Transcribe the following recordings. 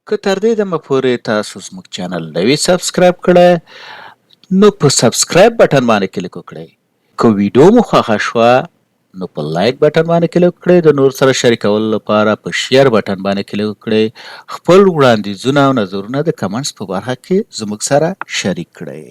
که تر دې دمه پورې تاسو زموږ چینل نه وي سبسکرایب کړی نو په سبسکرایب بټن باندې کلیک وکړئ. که ویډیو مو خوښه شوه نو په لایک بټن باندې کلیک وکړئ. د نور سره شریکولو لپاره په شیر بټن باندې کلیک وکړئ. خپل وړاندیزونه او نظرونه د کمنټس په برخه کې زموږ سره شریک کړئ.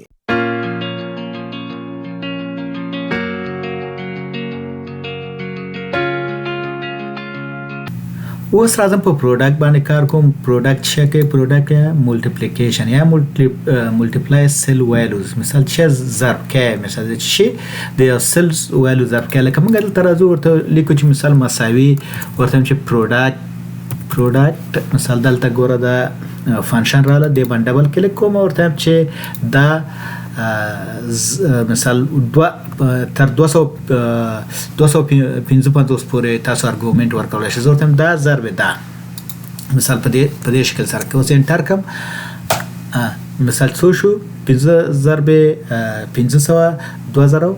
اوس راځم په پروډکټ باندې کار کوم. پروډکټ څه کوي؟ پروډکټ یا ملټیپلیکیشن یا ملټیپلای سیل ویلوز. مثال چې ضرب کوي، مثال چې د یو سیل ویلو ضرب کوي. لکه موږ دلته راځو ورته لیکو چې مثال مساوي ورته چې پروډکټ مثال دلته ګوره دا فنکشن رااله دی باندې ډبل کلیک کوم ورته چې دا مثال تر 255 پورې تاسو ارګومنت ورکولای شئ. زه ورته دا ضرب ده مثال په دې شکل سره کوم انټر کوم. مثال څو شو؟ 15 ضرب 1500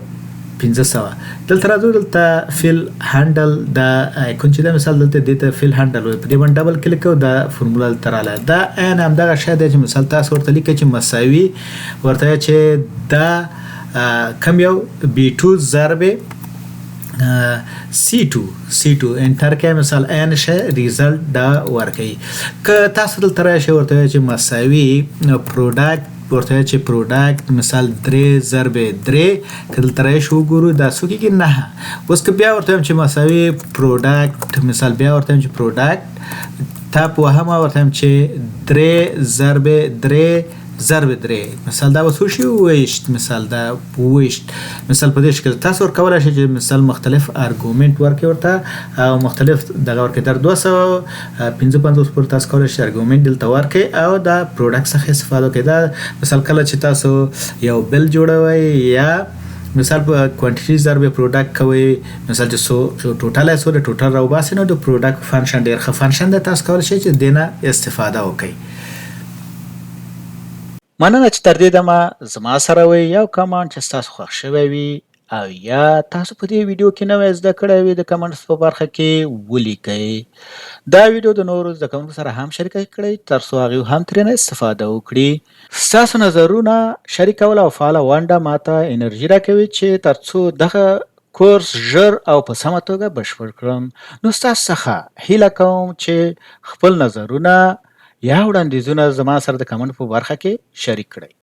2500. دلته راځو دلته فیل هاندل دا آیکون چې دا مثال دلته دته فیل هاندل وي. په دې باندې ډبل کلیک کوو دا فرمولا تر رااله. دا ان هم دغه شی دی چې مثال تاسو ورته لیکئ چې مساوي ورته چې دا کم یو B2 ضرب C2 انټر کې مثال ان شه ریزلټ دا ورکي. که تاسو دلته راشئ ورته چې مساوي پروډکټ ورته چې پروډکټ مثال 3 ضرب 3 کله ترې شو ګورو دا څو کې نه. اوس که بیا ورته چې مساوي پروډکټ مثال بیا ورته چې پروډکټ تا په هم ورته چې 3 ضرب 3 ضرب 3 مثال دا وسو شي وېشت مثال دا وېشت مثال په دې شکل تاسو ورکولای شئ چې مثال مختلف ارګومنت ورکړئ ورته او مختلف دغه ورکړئ تر 255 پر تاسو کولای شئ ارګومنت دلته ورکړئ او دا پروډکټ څخه استفاده وکړئ. دا مثال کله چې تاسو یو بل جوړوي یا مثال په کوانټیټي ضرب پروډکټ کوي مثال چې سو ټوټال سو د ټوټال راو باسي نو د پروډکټ فنکشن ډیر ښه فنکشن د تاسو کولای شئ چې دینه استفاده وکړئ. مننه چې تر دې دمه زما سره وي. یو کمنټ چې تاسو خوښ شوی وي او یا تاسو په دې ویډیو کې نوې زده کړی وي د کمنټس په برخه کې ولیکئ. دا ویډیو د نورو زده کوونکو سره هم شریکه کړئ تر څو هغوی هم ترېنه استفاده وکړي. ستاسو نظرونه شریکول او فعاله ونډه ماته انرژي راکوي چې تر څو دغه کورس ژر او په سمه توګه بشپړ کړم. نو ستاسو څخه هیله کوم چې خپل نظرونه یا وړاندیزونه زما سره د کمنټ په برخه کې شریک کړئ.